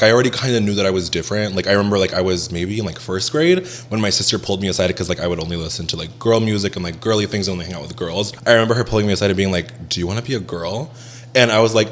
I already kind of knew that I was different. Like I remember like I was maybe in like first grade when my sister pulled me aside because like I would only listen to like girl music and like girly things and only hang out with girls. I remember her pulling me aside and being like, do you want to be a girl? And I was like,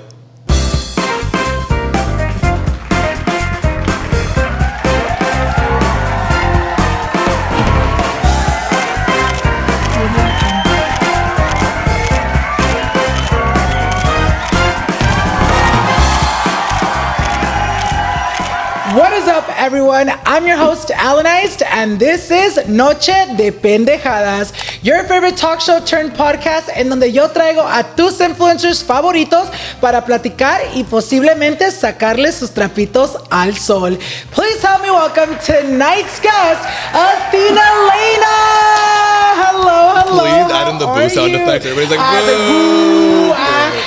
What is up, everyone? I'm your host, Alanized, and this is Noche de Pendejadas, your favorite talk show turned podcast en donde yo traigo a tus influencers favoritos para platicar y posiblemente sacarles sus trapitos al sol. Please help me welcome tonight's guest, Athena Layna. Hello. please add in the boo sound effect. Everybody's like, boo.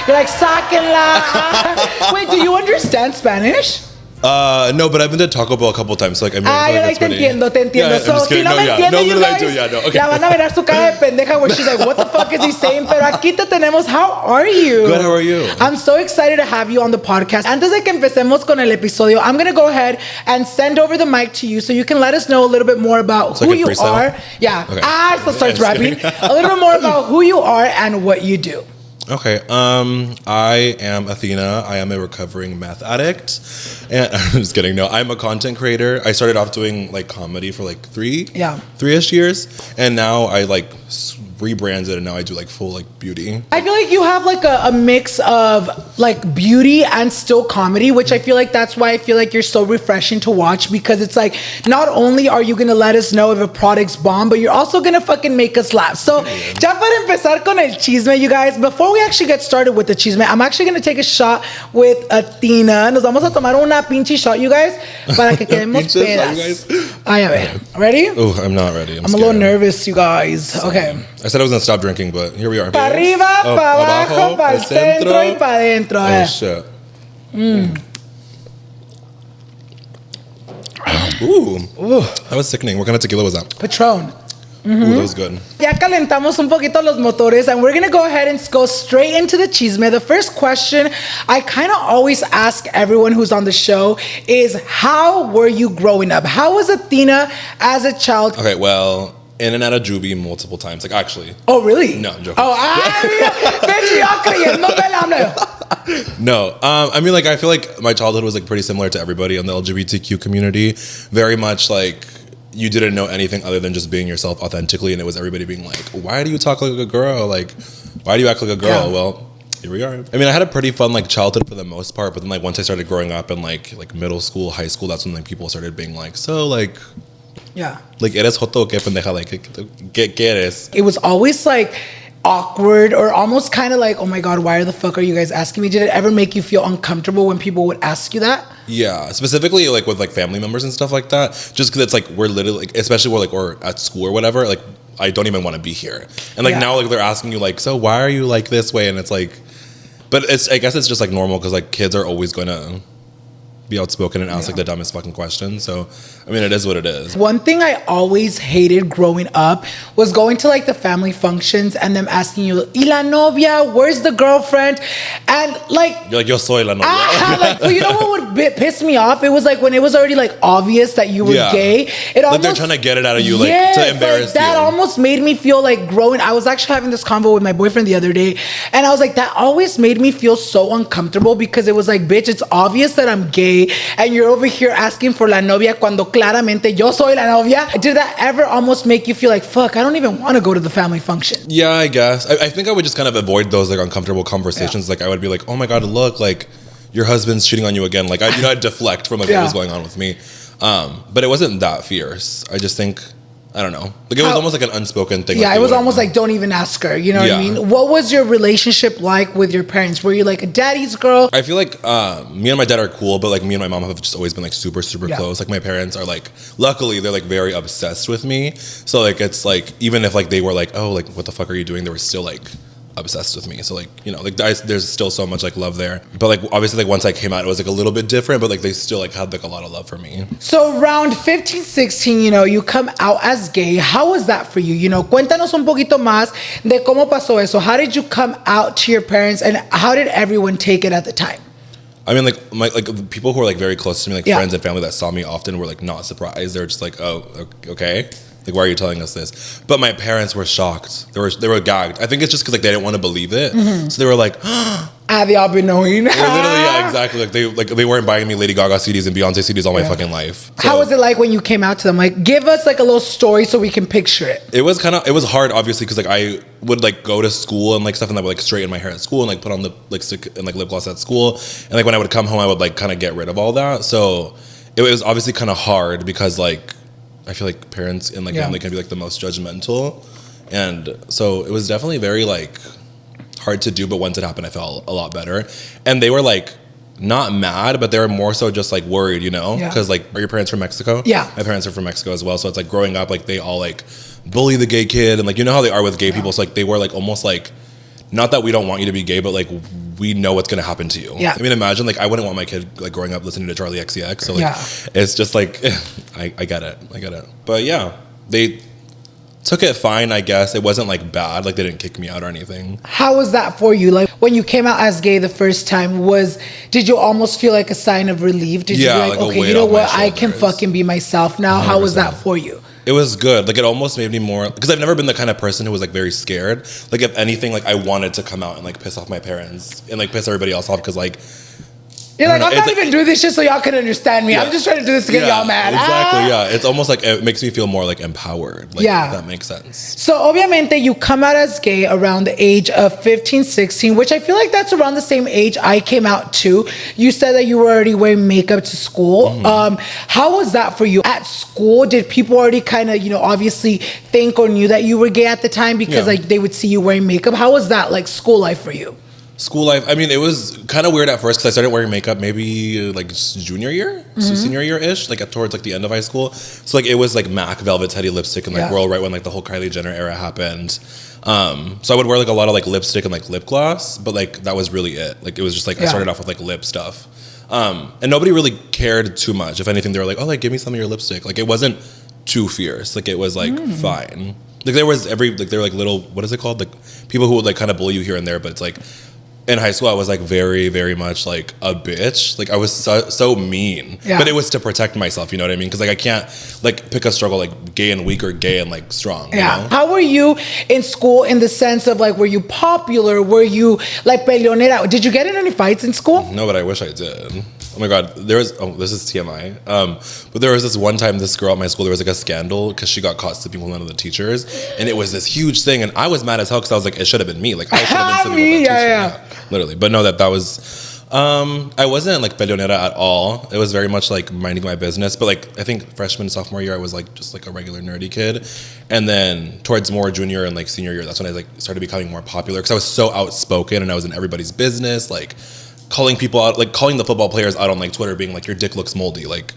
You're like, sáquenla. Wait, do you understand Spanish? No, but I've been to Taco Bell a couple times, so like I mean, yo like te entiendo. Yeah, So, I'm just kidding. si no me entienden, you guys, Okay. la van a ver su cara de pendeja where she's like, what the fuck is he saying? Pero aquí te tenemos. How are you? Good, how are you? I'm so excited to have you on the podcast. Antes de que empecemos con el episodio, I'm going to go ahead and send over the mic to you so you can let us know a little bit more about who you are. Yeah. Okay. So starts rapping. A little bit more about who you are and what you do. Okay, I am Athena. I am a recovering meth addict. And I'm just kidding. No, I'm a content creator. I started off doing like comedy for like three-ish years. And now I like rebranded and now I do like full like beauty. I feel like you have like a mix of like beauty and still comedy, which I feel like that's why I feel like you're so refreshing to watch, because it's like not only are you gonna let us know if a product's bomb, but you're also gonna fucking make us laugh. So ya para empezar con el chisme, you guys, before we actually get started with the chisme, I'm actually gonna take a shot with Athena. Nos vamos a tomar una pinche shot, you guys, para que quedemos pedas. Ay, a ver. Ready? Oh, I'm not ready. I'm a little nervous, you guys. Okay. I said I was gonna stop drinking, but here we are. Pa arriba, pa abajo, pa el centro y pa adentro. Oh shit. Ooh, that was sickening. What kind of tequila was that? Patron. Ooh, that was good. Ya calentamos un poquito los motores, and we're gonna go ahead and go straight into the chisme. The first question I kind of always ask everyone who's on the show is, how were you growing up? How was Athena as a child? Okay, well, in and out of juvie multiple times. Like, actually. Oh, really? No, I'm joking. Oh, No, I mean, like, I feel like my childhood was like pretty similar to everybody in the LGBTQ community. Very much like you didn't know anything other than just being yourself authentically, and it was everybody being like, why do you talk like a girl? Like, why do you act like a girl? Yeah. Well, here we are. I mean, I had a pretty fun like childhood for the most part, but then like once I started growing up in like middle school, high school, that's when like people started being like, so like, yeah, like eres joto, que pendeja, like que eres. It was always like awkward or almost kind of like, oh my god, why the fuck are you guys asking me? Did it ever make you feel uncomfortable when people would ask you that? Yeah, specifically like with like family members and stuff like that, just because it's like we're literally like, especially we're like or at school or whatever, like I don't even want to be here, and like now like they're asking you like, so why are you like this way? And it's like, but it's, I guess it's just like normal because like kids are always gonna be outspoken and ask like the dumbest fucking questions. So I mean, it is what it is. One thing I always hated growing up was going to like the family functions and them asking you, ¿y la novia? Where's the girlfriend? And like, You're like, yo soy la novia. Like, well, you know what would piss me off? It was like when it was already like obvious that you were gay. It almost, like they're trying to get it out of you, like to embarrass like, that you. almost made me feel like growing. I was actually having this convo with my boyfriend the other day, and I was like, that always made me feel so uncomfortable because it was like, bitch, it's obvious that I'm gay, and you're over here asking for la novia cuando claramente yo soy la novia. Did that ever almost make you feel like, fuck, I don't even want to go to the family function? Yeah, I guess. I think I would just kind of avoid those like uncomfortable conversations. Like I would be like, oh my god, look, like your husband's cheating on you again. Like I'd deflect from like what was going on with me. But it wasn't that fierce. I just think, I don't know. Like it was almost like an unspoken thing. Yeah, like, it was almost like, don't even ask her. You know what I mean? What was your relationship like with your parents? Were you like a daddy's girl? I feel like me and my dad are cool, but like me and my mom have just always been like super close. Like my parents are like, luckily they're like very obsessed with me. So like it's like, even if like they were like, oh, like what the fuck are you doing? They were still like obsessed with me. So like, you know, like there's still so much like love there. But like obviously like once I came out, it was like a little bit different, but like they still like had like a lot of love for me. So around 15, 16, you know, you come out as gay. How was that for you? You know, cuéntanos un poquito más de cómo pasó eso. How did you come out to your parents and how did everyone take it at the time? I mean, like like people who are like very close to me, like Yeah. friends and family that saw me often, were like not surprised. They were just like, "Oh, okay. Like, why are you telling us this?" But my parents were shocked. They were gagged. I think it's just because like they didn't want to believe it, so they were like, Have y'all been knowing? literally, yeah, exactly. Like they weren't buying me Lady Gaga CDs and Beyonce CDs all my fucking life. So How was it like when you came out to them? Like, give us like a little story so we can picture it. it was hard, obviously, because like I would like go to school and like stuff, and I would like straighten my hair at school and like put on the like stick and like lip gloss at school, and like when I would come home, I would like kind of get rid of all that. So it was obviously kind of hard because like I feel like parents and like family can be like the most judgmental, and so it was definitely very like hard to do. But once it happened, I felt a lot better, and they were like not mad, but they were more so just like worried, you know, because like, are your parents from Mexico? Yeah, my parents are from Mexico as well. So it's like growing up, like they all like bully the gay kid, and like you know how they are with gay people. So like they were like almost like, not that we don't want you to be gay, but like we know what's gonna happen to you. Yeah. I mean, imagine like I wouldn't want my kid like growing up listening to Charlie XCX. So like it's just like I get it. But yeah, they took it fine, I guess. It wasn't like bad. Like they didn't kick me out or anything. How was that for you? Like when you came out as gay the first time, did you almost feel like a sign of relief? Did you be like, okay, you know what? I can fucking be myself now. 100%. How was that for you? It was good. Like it almost made me more, because I've never been the kind of person who was like very scared. Like if anything, like I wanted to come out and like piss off my parents and like piss everybody else off, because like you're like, I'm not even doing this just so y'all can understand me. I'm just trying to do this to get y'all mad. Exactly, yeah. It's almost like, it makes me feel more like empowered. Like, if that makes sense. So, obviamente, you come out as gay around the age of 15, 16, which I feel like that's around the same age I came out too. You said that you were already wearing makeup to school. How was that for you? At school, did people already kind of, you know, obviously think or knew that you were gay at the time because like they would see you wearing makeup? How was that, like, school life for you? School life, I mean, it was kind of weird at first because I started wearing makeup maybe like junior year, so senior year-ish, like towards like the end of high school. So like it was like MAC Velvet Teddy lipstick and like right when like the whole Kylie Jenner era happened. So I would wear like a lot of like lipstick and like lip gloss, but like that was really it. Like it was just like I started off with like lip stuff. And nobody really cared too much. If anything, they were like, oh, like give me some of your lipstick. Like it wasn't too fierce. Like it was like fine. Like there was they were like little, what is it called? Like people who would like kind of bully you here and there, but it's like, in high school, I was like very, very much like a bitch. Like I was so mean, but it was to protect myself. You know what I mean? Because like I can't like pick a struggle like gay and weak or gay and like strong. Yeah. You know? How were you in school in the sense of like, were you popular? Were you like peleonera? Did you get in any fights in school? No, but I wish I did. Oh my God, this is TMI. But there was this one time, this girl at my school, there was like a scandal because she got caught sleeping with one of the teachers, and it was this huge thing, and I was mad as hell because I was like, it should have been me. Like I should have been sleeping with that teacher. Literally. But no, that was, I wasn't like peleonera at all. It was very much like minding my business. But like, I think freshman, sophomore year, I was like just like a regular nerdy kid. And then towards more junior and like senior year, that's when I like started becoming more popular because I was so outspoken and I was in everybody's business. Like, calling people out, like calling the football players out on like Twitter, being like, your dick looks moldy. Like,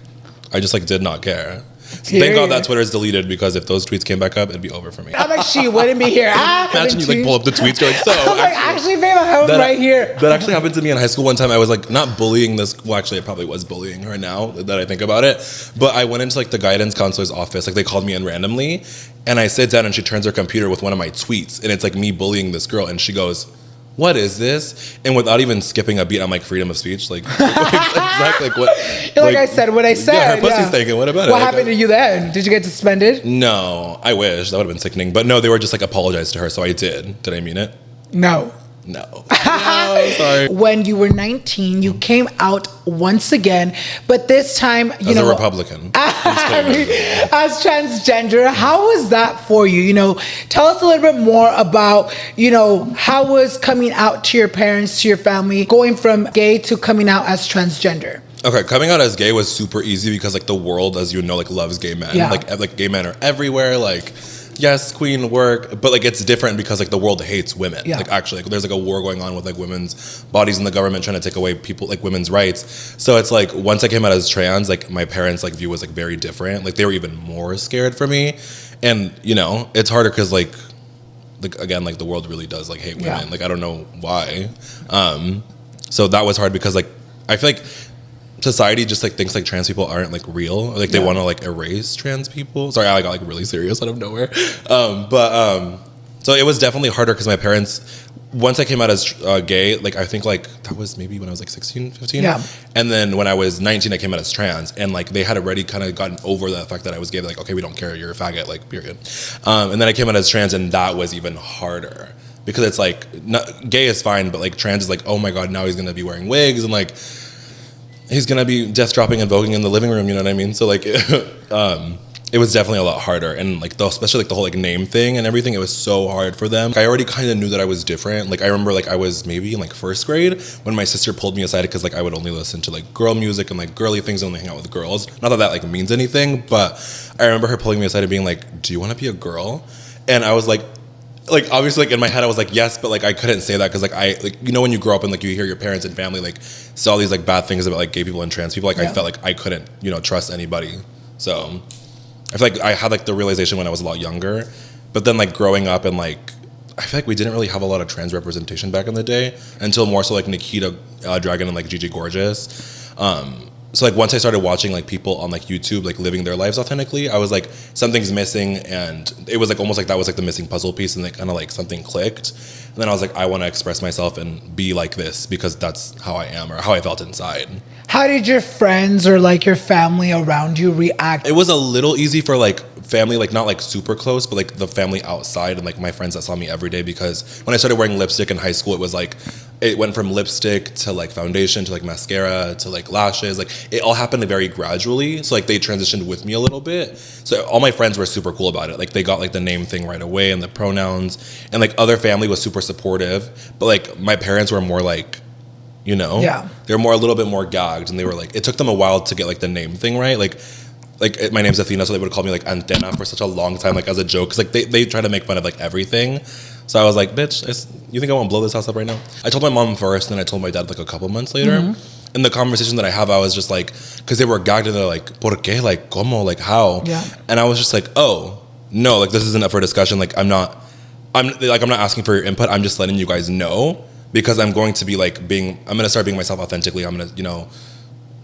I just like did not care. Thank God that Twitter is deleted, because if those tweets came back up, it'd be over for me. I'm like, she wouldn't be here. Imagine you like pull up the tweets, you're like, so. I'm like, actually, babe, I have them right here. That actually happened to me in high school one time. I was like, not bullying this. Well, actually, I probably was bullying her now that I think about it. But I went into like the guidance counselor's office. Like they called me in randomly, and I sit down and she turns her computer with one of my tweets, and it's like me bullying this girl, and she goes, what is this? And without even skipping a beat, I'm like, freedom of speech. Like, exactly like what? You're like, I said what I said. Yeah, her pussy's taken. What about it? What happened to you then? Did you get suspended? No, I wish. That would have been sickening. But no, they were just like, apologize to her. So I did. Did I mean it? No. No, sorry. When you were 19, you came out once again, but this time, as a Republican. As transgender. How was that for you? You know, tell us a little bit more about, you know, how was coming out to your parents, to your family, going from gay to coming out as transgender? Okay, coming out as gay was super easy because like the world, as you know, like loves gay men. Yeah. Like gay men are everywhere. Like, yes, queen work, but like it's different because like the world hates women. Yeah. Like actually, like, there's like a war going on with like women's bodies in the government trying to take away people like women's rights. So it's like once I came out as trans, like my parents' like view was like very different. Like they were even more scared for me, and you know it's harder because like again like the world really does like hate women. Yeah. Like I don't know why. So that was hard because like I feel like society just like thinks like trans people aren't like real, like they want to like erase trans people. Sorry, I got like really serious out of nowhere. But So it was definitely harder because my parents, once I came out as gay, like I think like that was maybe when I was like 16, 15. Yeah. And then when I was 19, I came out as trans, and like they had already kind of gotten over the fact that I was gay. They're like, okay, we don't care, you're a faggot, like period. And then I came out as trans, and that was even harder because it's like gay is fine, but like trans is like, oh my god, now he's gonna be wearing wigs and like he's gonna be death dropping and voguing in the living room. You know what I mean? So like. It was definitely a lot harder, and like especially like the whole like name thing and everything, it was so hard for them. I already kind of knew that I was different. Like I remember like I was maybe in like first grade when my sister pulled me aside because like I would only listen to like girl music and like girly things and only hang out with girls. Not that that like means anything, but I remember her pulling me aside and being like, "Do you want to be a girl?" And I was like obviously like in my head I was like yes, but like I couldn't say that because like I like you know when you grow up and like you hear your parents and family like say all these like bad things about like gay people and trans people, like I felt like I couldn't trust anybody. So I feel like I had like the realization when I was a lot younger, but then like growing up and like I feel like we didn't really have a lot of trans representation back in the day until more so like Nikita Dragon and like Gigi Gorgeous. So like once I started watching like people on like YouTube like living their lives authentically, I was like something's missing, and it was like almost like that was like the missing puzzle piece, and like kind of like something clicked. And then I was like, I want to express myself and be like this because that's how I am or how I felt inside. How did your friends or like your family around you react? It was a little easy for like family, like not like super close, but like the family outside and like my friends that saw me every day, because when I started wearing lipstick in high school, it was like it went from lipstick to like foundation to like mascara to like lashes. Like it all happened very gradually. So like they transitioned with me a little bit. So all my friends were super cool about it. Like they got like the name thing right away and the pronouns, and like other family was super supportive. But like my parents were more like, they're more a little bit more gagged, and they were like, it took them a while to get like the name thing right. Like my name's Athena, so they would call me like Athena for such a long time, like as a joke, because like they try to make fun of like everything. So I was like, bitch, you think I won't blow this house up right now? I told my mom first, and then I told my dad like a couple months later. Mm-hmm. And the conversation that I have, I was just like, because they were gagged and they're like, ¿por qué? Like, ¿cómo? Like, how? Yeah. And I was just like, oh, no, like this isn't up for discussion. Like I'm not asking for your input. I'm just letting you guys know, because I'm going to be like I'm going to start being myself authentically. I'm going to,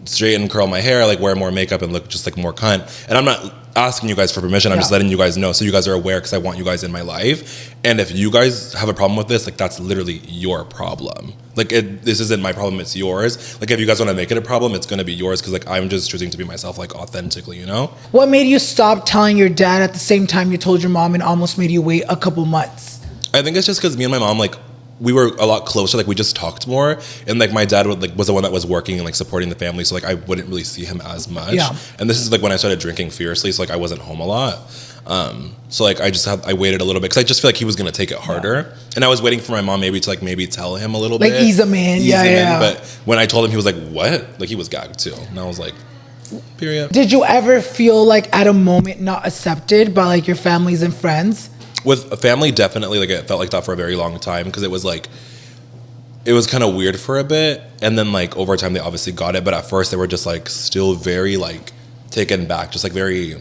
straighten and curl my hair, like wear more makeup and look just like more cunt. And I'm not asking you guys for permission. I'm just letting you guys know so you guys are aware, because I want you guys in my life. And if you guys have a problem with this, like that's literally your problem. Like this isn't my problem, it's yours. Like if you guys want to make it a problem, it's going to be yours, because like I'm just choosing to be myself like authentically, What made you stop telling your dad at the same time you told your mom and almost made you wait a couple months? I think it's just because me and my mom, like, we were a lot closer, like we just talked more, and like my dad was the one that was working and like supporting the family, so like I wouldn't really see him as much. Yeah. And this is like when I started drinking fiercely, so like I wasn't home a lot. So like I waited a little bit because I just feel like he was gonna take it harder, and I was waiting for my mom maybe tell him a little bit, like ease him in. But when I told him, he was like, "What?" Like he was gagged too, and I was like, "Period." Did you ever feel like at a moment not accepted by like your families and friends? With a family, definitely, like it felt like that for a very long time, because it was kind of weird for a bit, and then like over time they obviously got it, but at first they were just like still very like taken back, just like very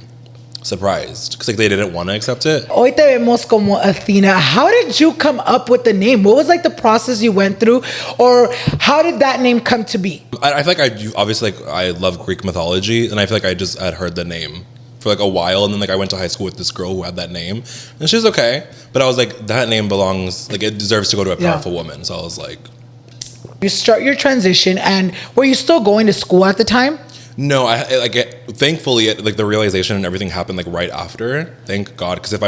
surprised, because like they didn't want to accept it. Hoy te vemos como Athena. How did you come up with the name? What was like the process you went through, or how did that name come to be? I feel like obviously like I love Greek mythology, and I feel like I just had heard the name for like a while, and then like I went to high school with this girl who had that name, and she was okay, but I was like, that name belongs, like it deserves to go to a powerful woman. So I was like, you start your transition, and were you still going to school at the time? No, thankfully like the realization and everything happened like right after, thank God, because if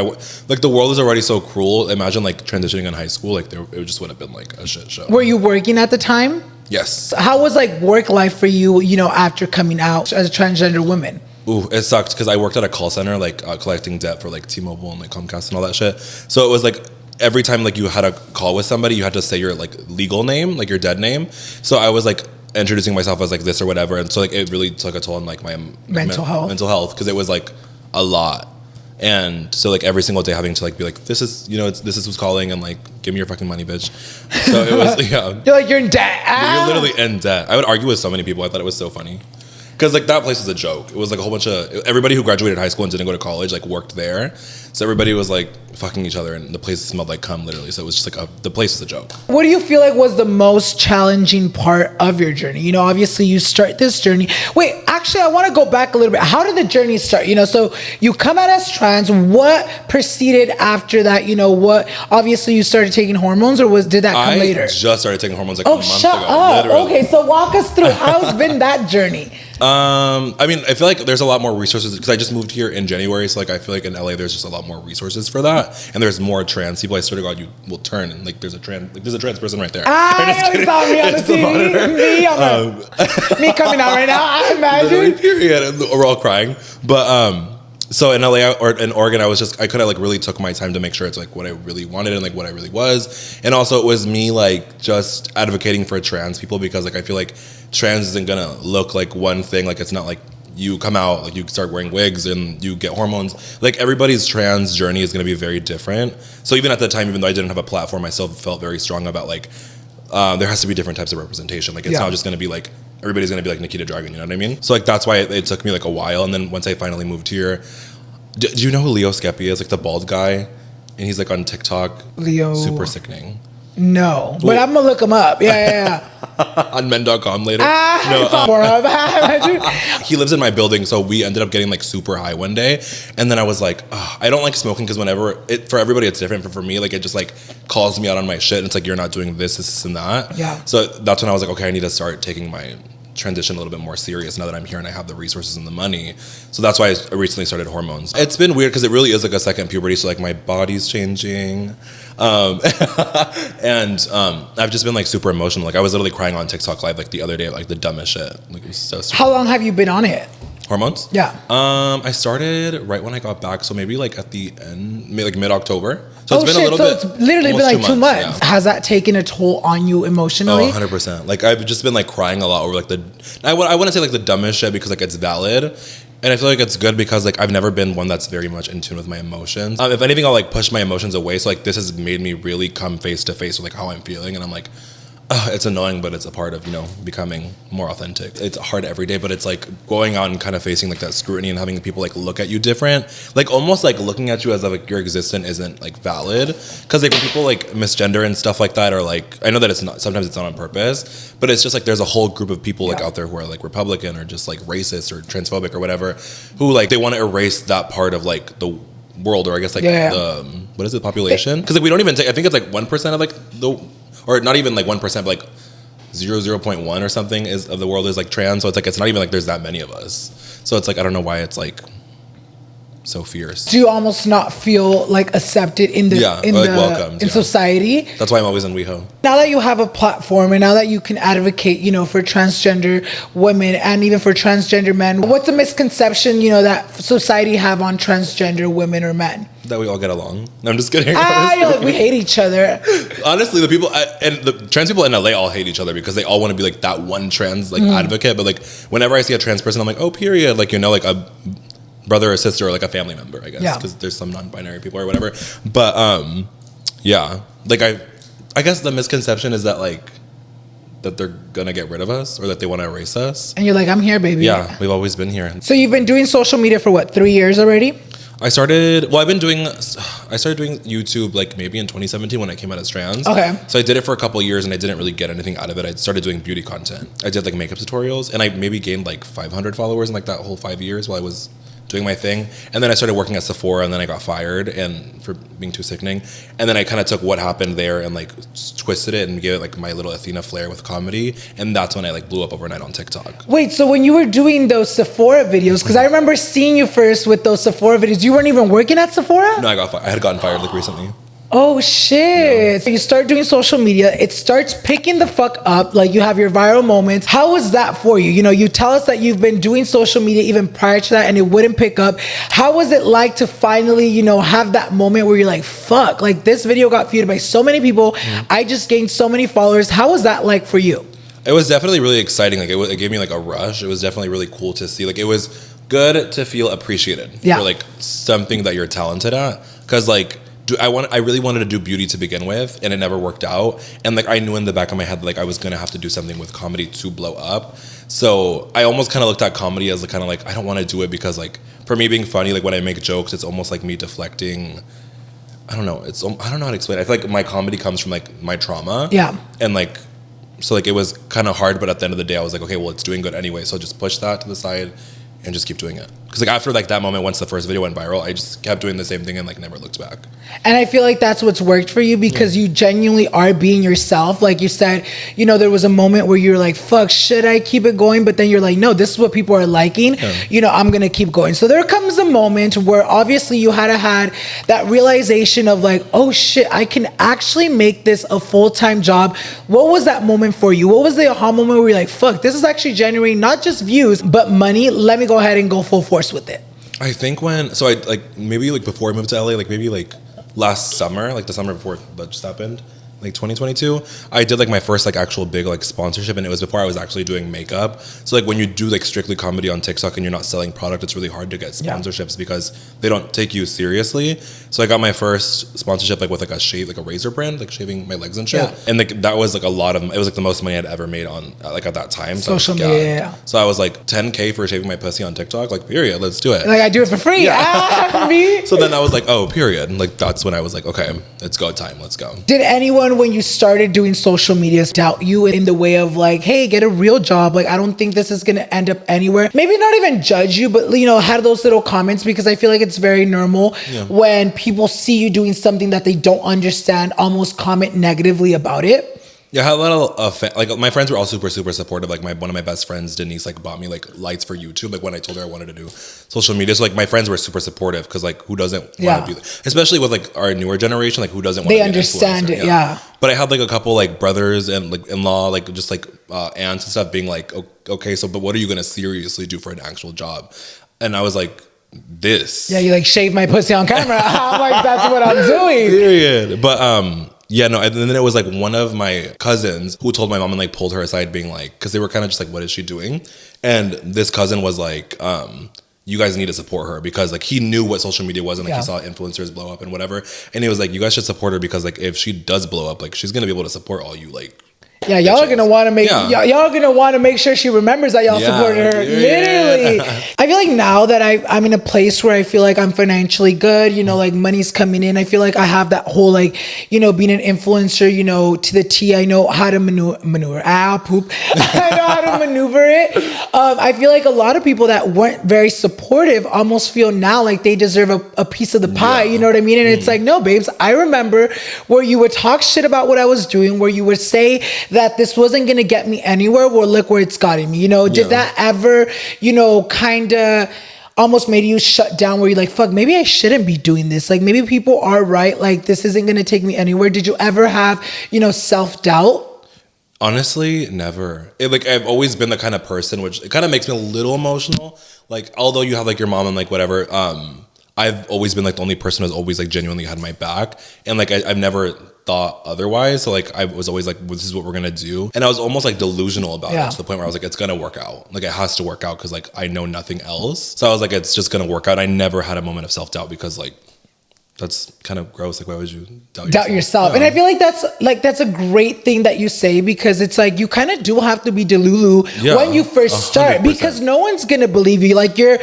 like the world is already so cruel, imagine like transitioning in high school, like it just would have been like a shit show. Were you working at the time? Yes. How was like work life for you, after coming out as a transgender woman? Ooh, it sucked, because I worked at a call center, like collecting debt for like T-Mobile and like Comcast and all that shit. So it was like every time like you had a call with somebody, you had to say your like legal name, like your dead name. So I was like introducing myself as like this or whatever, and so like it really took a toll on like my mental health, because it was like a lot. And so like every single day having to like be like, this is who's calling, and like give me your fucking money, bitch. So it was you're like, you're in debt. Ah. You're literally in debt. I would argue with so many people. I thought it was so funny. because like that place was a joke. It was like a whole bunch of everybody who graduated high school and didn't go to college like worked there. So everybody was like fucking each other, and the place smelled like cum literally. So it was just like the place was a joke. What do you feel like was the most challenging part of your journey? You know, obviously you start this journey. Wait, actually, I want to go back a little bit. How did the journey start? You know, so you come out as trans. What preceded after that? You know, what? Obviously, you started taking hormones, or did that come later? I just started taking hormones like a month shut ago. up. Literally. Okay, so walk us through. How's been that journey? I mean, I feel like there's a lot more resources because I just moved here in January. So like, I feel like in LA, there's just a lot more resources for that. And there's more trans people. I swear to God, you will turn and like, there's a trans person right there. I saw me on the TV. Me coming out right now. I imagine. Period. And we're all crying. But, so in LA or in Oregon, I could have like really took my time to make sure it's like what I really wanted and like what I really was. And also it was me like just advocating for trans people because like I feel like trans isn't gonna look like one thing. Like it's not like you come out, like you start wearing wigs and you get hormones. Like everybody's trans journey is gonna be very different. So even at the time, even though I didn't have a platform, I still felt very strong about like there has to be different types of representation. Like it's not just gonna be like everybody's gonna be like Nikita Dragon, you know what I mean? So like that's why it took me like a while. And then once I finally moved here, do you know who Leo Skeppy is? Like the bald guy, and he's like on TikTok. Leo, super sickening. No, but I'm gonna look him up. Yeah. On men.com later. He lives in my building, so we ended up getting like super high one day, and then I was like, I don't like smoking because whenever for everybody it's different, but for me like it just like calls me out on my shit, and it's like you're not doing this and that. Yeah. So that's when I was like, okay, I need to start taking my transition a little bit more serious now that I'm here and I have the resources and the money. So that's why I recently started hormones. It's been weird because it really is like a second puberty. So like my body's changing. And I've just been like super emotional. Like I was literally crying on TikTok live like the other day, like the dumbest shit. Like it was so stupid. How long have you been on it? Hormones? Yeah. I started right when I got back, so maybe like at the end, like mid-October. So it's been a little bit. So it's literally been like 2 months. Yeah. Has that taken a toll on you emotionally? Oh, 100%. Like I've just been like crying a lot over like I want to say like the dumbest shit because like it's valid. And I feel like it's good because like I've never been one that's very much in tune with my emotions. If anything, I'll like push my emotions away. So like this has made me really come face to face with like how I'm feeling, and I'm like, it's annoying, but it's a part of, you know, becoming more authentic. It's hard every day, but it's like going out and kind of facing like that scrutiny and having people like look at you different, like almost like looking at you as if like your existence isn't like valid. Because like when people like misgender and stuff like that, or like I know that it's not, sometimes it's not on purpose, but it's just like there's a whole group of people like out there who are like Republican or just like racist or transphobic or whatever, who like they want to erase that part of like the world, or I guess like the what is it, population? Because like we don't even take, I think it's like 1% of like the, or not even like 1%, but like 0.1 or something is of the world is like trans. So it's like it's not even like there's that many of us. So it's like I don't know why it's like so fierce. Do you almost not feel like accepted in the welcomed, in society? That's why I'm always in WeHo. Now that you have a platform and now that you can advocate, you know, for transgender women and even for transgender men, what's a misconception, you know, that society have on transgender women or men? That we all get along. No, I'm just kidding. Like we hate each other. Honestly, the people and the trans people in LA all hate each other because they all want to be like that one trans like advocate. But like whenever I see a trans person, I'm like, oh, period. Like, you know, like a brother or sister or like a family member, I guess, because there's some non-binary people or whatever. But yeah, like I guess the misconception is that like that they're gonna get rid of us or that they want to erase us. And you're like, I'm here, baby. Yeah, we've always been here. So you've been doing social media for what, 3 years already? I started doing YouTube like maybe in 2017 when I came out as trans. Okay. So I did it for a couple of years and I didn't really get anything out of it. I started doing beauty content. I did like makeup tutorials and I maybe gained like 500 followers in like that whole 5 years while I was doing my thing. And then I started working at Sephora and then I got fired and for being too sickening. And then I kind of took what happened there and like twisted it and gave it like my little Athena flair with comedy. And that's when I like blew up overnight on TikTok. Wait, so when you were doing those Sephora videos, because I remember seeing you first with those Sephora videos, you weren't even working at Sephora? No, I had gotten fired like recently. Oh shit. Yeah. So you start doing social media, it starts picking the fuck up, like you have your viral moments. How was that for you? You know, you tell us that you've been doing social media even prior to that and it wouldn't pick up. How was it like to finally, you know, have that moment where you're like, fuck, like this video got viewed by so many people. I just gained so many followers. How was that like for you? It was definitely really exciting. Like it gave me like a rush. It was definitely really cool to see. Like it was good to feel appreciated for like something that you're talented at. Cause like I really wanted to do beauty to begin with, and it never worked out. And like I knew in the back of my head like I was gonna have to do something with comedy to blow up. So I almost kind of looked at comedy as kind of like I don't want to do it because like for me being funny, like when I make jokes, it's almost like me deflecting. I don't know. I don't know how to explain it. I feel like my comedy comes from like my trauma. Yeah. And like so like it was kind of hard, but at the end of the day, I was like, okay, well, it's doing good anyway, so just push that to the side and just keep doing it. Because like after like that moment, once the first video went viral, I just kept doing the same thing and like never looked back. And I feel like that's what's worked for you because you genuinely are being yourself. Like you said, you know, there was a moment where you were like, fuck, should I keep it going? But then you're like, no, this is what people are liking. You know, I'm going to keep going. So there comes a moment where obviously you had that realization of like, oh shit, I can actually make this a full-time job. What was that moment for you? What was the aha moment where you're like, fuck, this is actually generating not just views, but money. Let me go ahead and go full force with it. I think I like maybe like before I moved to LA, like maybe like last summer, like the summer before that just happened, like 2022, I did like my first like actual big like sponsorship, and it was before I was actually doing makeup. So like when you do like strictly comedy on TikTok and you're not selling product, it's really hard to get sponsorships because they don't take you seriously. So I got my first sponsorship like with like a razor brand, like shaving my legs and shit. And like that was like it was like the most money I'd ever made on like at that time. So social media. So I was like $10K for shaving my pussy on TikTok, like period, let's do it. Like I do it for free. Me. So then I was like, oh, period. Like that's when I was like, okay, it's go time, let's go. Did anyone when you started doing social media doubt you in the way of like, hey, get a real job? Like, I don't think this is going to end up anywhere. Maybe not even judge you, but, you know, had those little comments, because I feel like it's very normal when people see you doing something that they don't understand, almost comment negatively about it. Yeah, I had a lot of like my friends were all super supportive. Like one of my best friends, Denise, like bought me like lights for YouTube. Like when I told her I wanted to do social media, so like my friends were super supportive because like who doesn't want to do that? Especially with like our newer generation, like who doesn't want to be understand it, But I had like a couple like brothers and like in-law, like just like aunts and stuff, being like, okay, so but what are you gonna seriously do for an actual job? And I was like, this. Yeah, you like shave my pussy on camera. I'm like, that's what I'm doing. Period. But yeah, no, and then it was like one of my cousins who told my mom and like pulled her aside being like, because they were kind of just like, what is she doing? And this cousin was like, you guys need to support her, because like he knew what social media was and like he saw influencers blow up and whatever. And he was like, you guys should support her because like if she does blow up, like she's going to be able to support all you like. Yeah, y'all are gonna want to make y'all gonna want to make sure she remembers that y'all supported her. Literally, I feel like now that I'm in a place where I feel like I'm financially good. You know, like money's coming in. I feel like I have that whole like, you know, being an influencer, you know, to the T. I know how to maneuver. I know how to maneuver it. I feel like a lot of people that weren't very supportive almost feel now like they deserve a piece of the pie. You know what I mean? And it's like, no, babes. I remember where you would talk shit about what I was doing, where you would say that this wasn't going to get me anywhere. Well, look where it's gotten me. You know, did that ever, you know, kind of almost made you shut down where you're like, fuck, maybe I shouldn't be doing this. Like maybe people are right. Like this isn't going to take me anywhere. Did you ever have, you know, self-doubt? Honestly, never. Like I've always been the kind of person, which it kind of makes me a little emotional. Like, although you have like your mom and like whatever, I've always been like the only person who's always like genuinely had my back. And like, I've never thought otherwise. So like, I was always like, well, this is what we're going to do. And I was almost like delusional about it to the point where I was like, it's going to work out. Like it has to work out because like, I know nothing else. So I was like, it's just going to work out. I never had a moment of self-doubt because like, that's kind of gross. Like, why would you doubt yourself? And I feel like that's a great thing that you say, because it's like you kind of do have to be delulu when you first start 100%. Because no one's gonna believe you. Like you're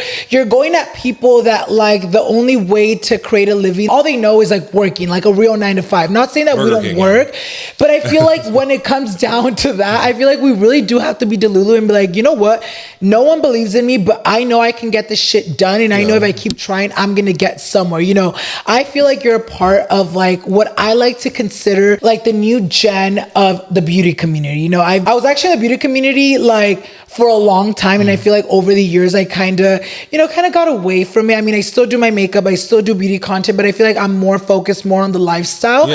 going at people that like the only way to create a living, all they know is like working, like a real 9-to-5. Not saying that Burger King, work, but I feel like when it comes down to that, I feel like we really do have to be delulu and be like, you know what? No one believes in me, but I know I can get this shit done, and I know if I keep trying, I'm gonna get somewhere. You know, I feel like you're a part of like what I like to consider like the new gen of the beauty community. You know, I was actually in the beauty community like for a long time, and I feel like over the years I kind of got away from it. I mean, I still do my makeup, I still do beauty content, but I feel like I'm more focused more on the lifestyle.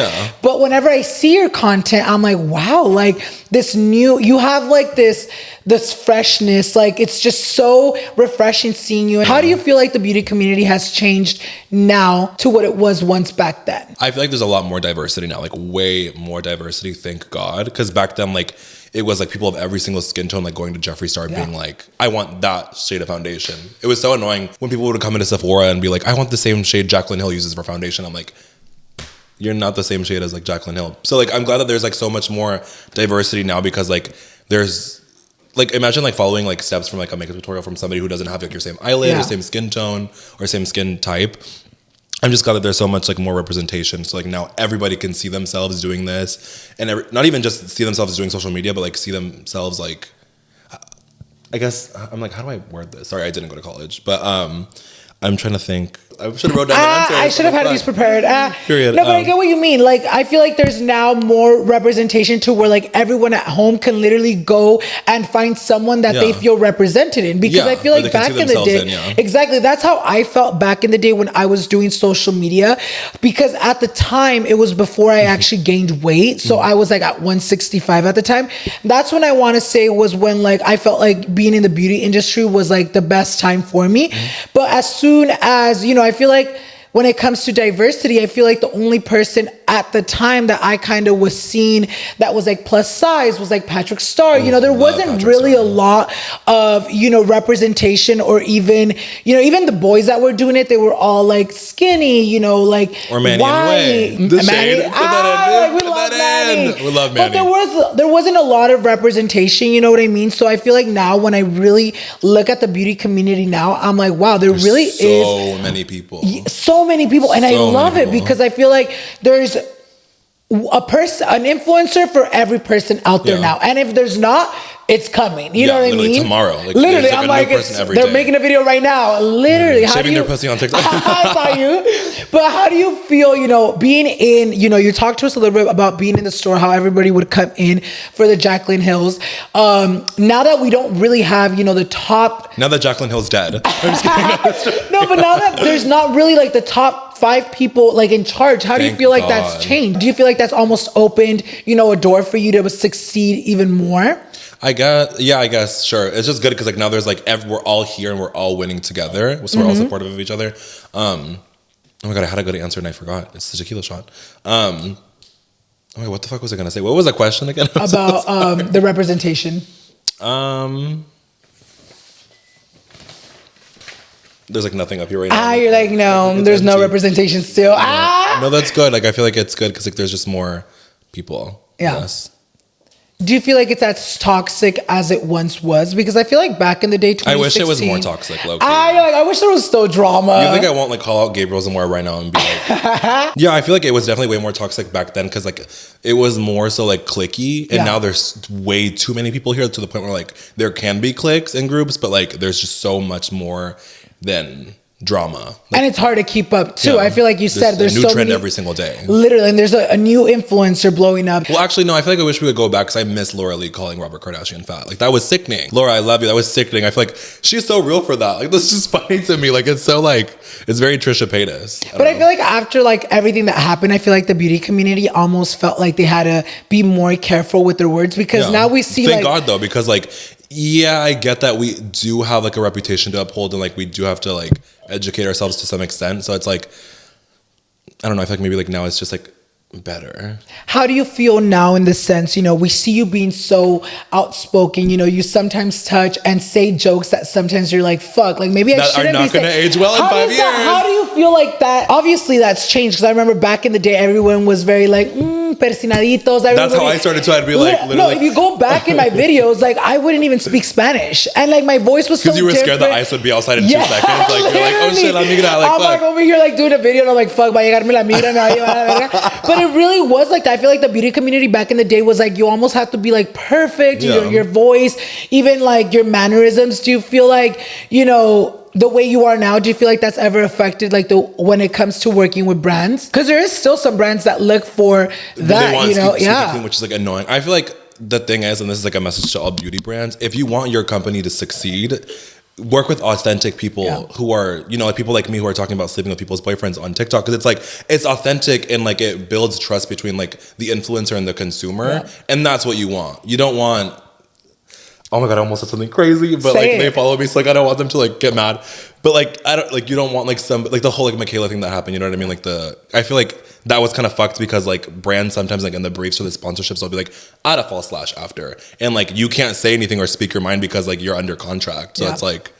But whenever I see your content, I'm like, wow, like this new, you have like this freshness, like it's just so refreshing seeing you. How do you feel like the beauty community has changed now to what it was once back then? I feel like there's a lot more diversity now, like way more diversity, thank God. Because back then, like it was like people of every single skin tone, like going to Jeffree Star being like, I want that shade of foundation. It was so annoying when people would come into Sephora and be like, I want the same shade Jaclyn Hill uses for foundation. I'm like, you're not the same shade as like Jaclyn Hill. So like I'm glad that there's like so much more diversity now because like there's like imagine like following like steps from like a makeup tutorial from somebody who doesn't have like your same eyelid or same skin tone or same skin type. I'm just glad that there's so much like more representation. So like now everybody can see themselves doing this and not even just see themselves doing social media, but like see themselves like, I guess I'm like, how do I word this? Sorry, I didn't go to college, but I'm trying to think. I should have wrote down the answer. I should have had these prepared. Period. No, but I get what you mean. Like, I feel like there's now more representation to where like everyone at home can literally go and find someone that they feel represented in. Because I feel like back in the day, exactly, that's how I felt back in the day when I was doing social media. Because at the time, it was before I actually gained weight. So I was like at 165 at the time. That's when I want to say was when like I felt like being in the beauty industry was like the best time for me. But as soon as, you know, I feel like when it comes to diversity, I feel like the only person at the time that I kind of was seeing that was like plus size was like Patrick Star. You know, there wasn't really a lot of, you know, representation or even, you know, even the boys that were doing it, they were all like skinny, you know, like or Manny white. We love Manny. We love Manny. But there wasn't a lot of representation, you know what I mean? So I feel like now when I really look at the beauty community now, I'm like, wow, there's really so many people. So many people, and I love it because I feel like there's a person, an influencer for every person out there now, and if there's not, it's coming. You know what I mean? Tomorrow, like, literally, I'm like, they're making a video right now. Literally, shaving their pussy on TikTok. I saw you. But how do you feel? You know, being in. You know, you talked to us a little bit about being in the store, how everybody would come in for the Jaclyn Hills. Now that we don't really have, you know, the top. Now that Jaclyn Hill's dead. No, but now that there's not really like the top 5 people like in charge, how do you feel like that's changed? Do you feel like that's almost opened, you know, a door for you to succeed even more? I guess, sure. It's just good because like now there's like we're all here and we're all winning together, so we're all supportive of each other. Oh my god, I had a good answer and I forgot. It's the tequila shot. Oh my, what the fuck was I gonna say? What was the question again? About the representation. There's like nothing up here right now. You're like, no, there's no representation still. No, that's good. Like I feel like it's good because like there's just more people. Yeah. Yes. Do you feel like it's as toxic as it once was? Because I feel like back in the day, 2016, I wish it was more toxic, low-key. I wish there was still drama. You think I won't like call out Gabriel Zamora right now and be like, yeah, I feel like it was definitely way more toxic back then because like it was more so like cliquey, and now there's way too many people here to the point where like there can be cliques and groups, but like there's just so much more than drama. Like, and it's hard to keep up too. I feel like you said there's a new so trend many, every single day. Literally, and there's a new influencer blowing up. Well, actually, no, I feel like I wish we would go back because I miss Laura Lee calling Robert Kardashian fat. Like that was sickening. Laura, I love you. That was sickening. I feel like she's so real for that. Like that's just funny to me. Like it's so like it's very Trisha Paytas. I feel like after like everything that happened, I feel like the beauty community almost felt like they had to be more careful with their words because now we see. Thank God though, because like yeah, I get that we do have like a reputation to uphold and like we do have to like educate ourselves to some extent. So it's like, I don't know, I feel like maybe like now it's just like better. How do you feel now in the sense, you know, we see you being so outspoken, you know, you sometimes touch and say jokes that sometimes you're like, fuck, like maybe I shouldn't be saying. That are not going to age well in 5 years. How do you feel like that? Obviously that's changed because I remember back in the day, everyone was very like, persinaditos. That's how I started to. I'd be like, literally. No, if you go back in my videos, like I wouldn't even speak Spanish, and like my voice was so because you were different. Scared the ice would be outside in 2 seconds. Like you're like, oh shit, I'm like over here like doing a video, and I'm like, fuck, va a llegarme la mira, but it really was like that. I feel like the beauty community back in the day was like you almost have to be like perfect. Your voice, even like your mannerisms. Do you feel like you know? The way you are now, do you feel like that's ever affected like when it comes to working with brands? Because there is still some brands that look for that, you know, clean, which is like annoying. I feel like the thing is, and this is like a message to all beauty brands, if you want your company to succeed, work with authentic people who are, you know, like people like me who are talking about sleeping with people's boyfriends on TikTok because it's like it's authentic and like it builds trust between like the influencer and the consumer, and that's what you want. You don't want. Oh my god, I almost said something crazy, but like they follow me, so like I don't want them to like get mad. But like I don't like you don't want like some like the whole like Michaela thing that happened, you know what I mean? Like I feel like that was kind of fucked because like brands sometimes like in the briefs or the sponsorships they'll be like add a false slash after. And like you can't say anything or speak your mind because like you're under contract. So it's like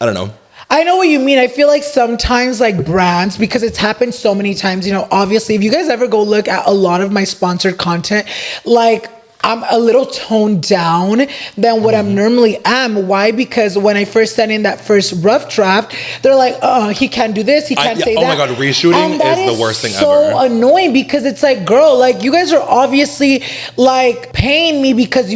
I don't know. I know what you mean. I feel like sometimes like brands, because it's happened so many times, you know, obviously if you guys ever go look at a lot of my sponsored content, like I'm a little toned down than what I normally am. Why? Because when I first sent in that first rough draft, they're like, he can't do this, he can't say that. Oh my God, reshooting is the worst thing ever. So annoying, because it's like, girl, like you guys are obviously like paying me because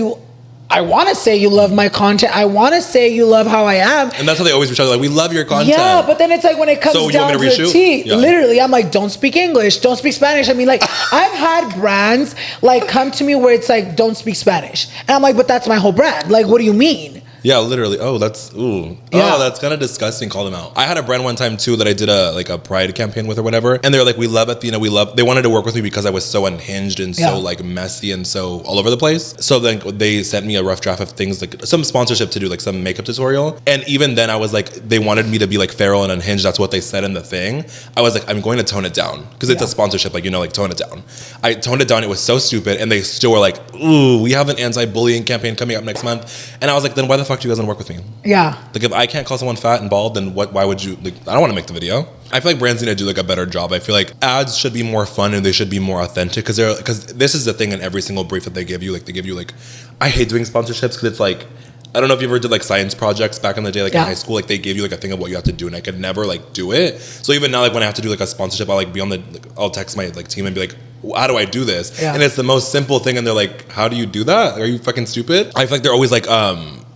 I want to say you love my content. I want to say you love how I am. And that's how they always reach out. Like, we love your content. Yeah, but then it's like when it comes down to the T, literally, I'm like, don't speak English, don't speak Spanish. I mean, like, I've had brands like come to me where it's like, don't speak Spanish. And I'm like, but that's my whole brand. Like, what do you mean? Yeah, literally. Oh, that's ooh. Yeah. Oh, that's kind of disgusting. Call them out. I had a brand one time too that I did a pride campaign with or whatever, and they're like, we love Athena. They wanted to work with me because I was so unhinged and so like messy and so all over the place. So then they sent me a rough draft of things like some sponsorship to do, like some makeup tutorial. And even then, I was like, they wanted me to be like feral and unhinged. That's what they said in the thing. I was like, I'm going to tone it down because it's a sponsorship, like, you know, like tone it down. I toned it down. It was so stupid, and they still were like, ooh, we have an anti-bullying campaign coming up next month. And I was like, then why the fuck do you guys want to work with me? Yeah. Like, if I can't call someone fat and bald, then why would you, like, I don't want to make the video. I feel like brands need to do like a better job. I feel like ads should be more fun and they should be more authentic, because this is the thing in every single brief that they give you. Like, they give you like, I hate doing sponsorships because it's like, I don't know if you ever did like science projects back in the day, like in high school, like they gave you like a thing of what you have to do, and I could never like do it. So even now, like when I have to do like a sponsorship, I'll like be on the, like, I'll text my like team and be like, how do I do this? Yeah. And it's the most simple thing, and they're like, how do you do that? Are you fucking stupid? I feel like they're always like,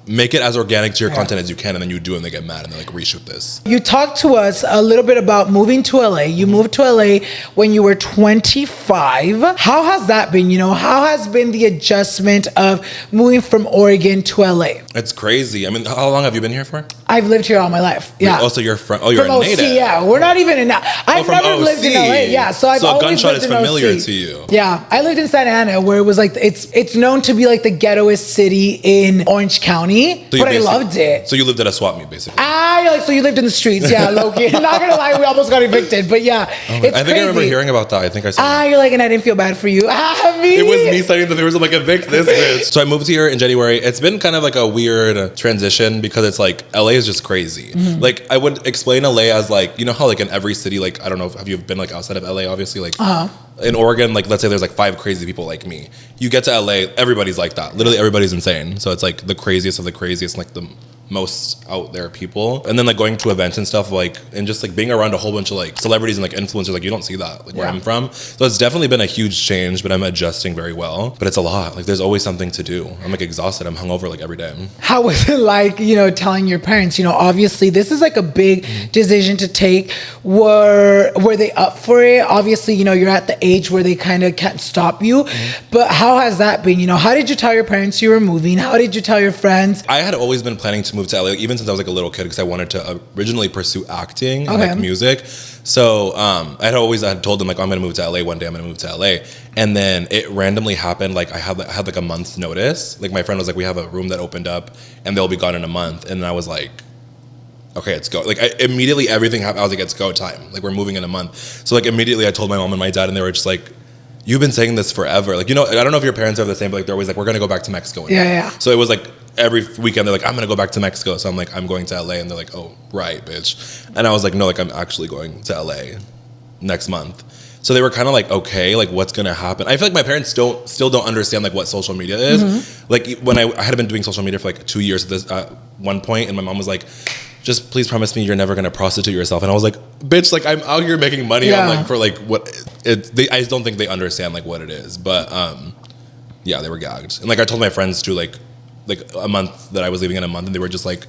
make it as organic to your content as you can, and then you do it and they get mad and they're like, reshoot this. You talked to us a little bit about moving to LA. You moved to LA when you were 25. How has that been? You know, how has been the adjustment of moving from Oregon to LA? It's crazy. I mean, how long have you been here for? I've lived here all my life. Yeah. Oh, so you're from, you're from a OC, native. Yeah, we're not even in, I've never OC. lived in LA. Yeah, so I've always Gunshot lived is in familiar OC. to you. Yeah, I lived in Santa Ana, where it was like, it's known to be like the ghettoest city in Orange County, so but I loved it. So you lived at a swap meet, basically. So you lived in the streets, yeah, low-key. Not gonna lie, we almost got evicted, but yeah, I think I remember hearing about that. I think I saw you're like, and I didn't feel bad for you. It was me signing the papers. I'm like, evict this bitch. So I moved here in January. It's been kind of like a weird transition because it's like, LA is just crazy. Mm-hmm. Like, I would explain LA as like, you know how like in every city, like, I don't know, have you been like outside of LA, obviously, like, in Oregon, like, let's say there's like 5 crazy people like me. You get to LA, everybody's like that. Literally everybody's insane. So it's like the craziest of the craziest, like the most out there people. And then like going to events and stuff, like, and just like being around a whole bunch of like celebrities and like influencers, like you don't see that like where I'm from. So it's definitely been a huge change, but I'm adjusting very well. But it's a lot. Like, there's always something to do. I'm like exhausted. I'm hungover like every day. How was it like, you know, telling your parents, you know, obviously this is like a big decision to take. Were they up for it? Obviously, you know, you're at the age where they kind of can't stop you. But how has that been? You know, how did you tell your parents you were moving? How did you tell your friends? I had always been planning to move to LA, even since I was like a little kid, because I wanted to originally pursue acting and like music. So I had told them like, I'm gonna move to LA one day. I'm gonna move to LA, and then it randomly happened. Like I had like a month's notice. Like my friend was like, we have a room that opened up, and they'll be gone in a month. And I was like, okay, let's go. Like immediately everything happened. I was like, it's go time. Like, we're moving in a month. So like immediately I told my mom and my dad, and they were just like, you've been saying this forever. Like, you know, I don't know if your parents are the same, but like they're always like, we're gonna go back to Mexico. Yeah. So it was like every weekend they're like, I'm gonna go back to Mexico. So I'm like, I'm going to LA, and they're like, oh right, bitch. And I was like, no, like I'm actually going to LA next month. So they were kind of like, okay, like what's gonna happen? I feel like my parents still don't understand like what social media is. Like when I had been doing social media for like 2 years at this one point, and my mom was like, just please promise me you're never gonna prostitute yourself. And I was like, bitch, like I'm out here making money on like for like what I just don't think they understand like what it is. But yeah, they were gagged. And like I told my friends too, like a month that I was leaving in a month, and they were just like,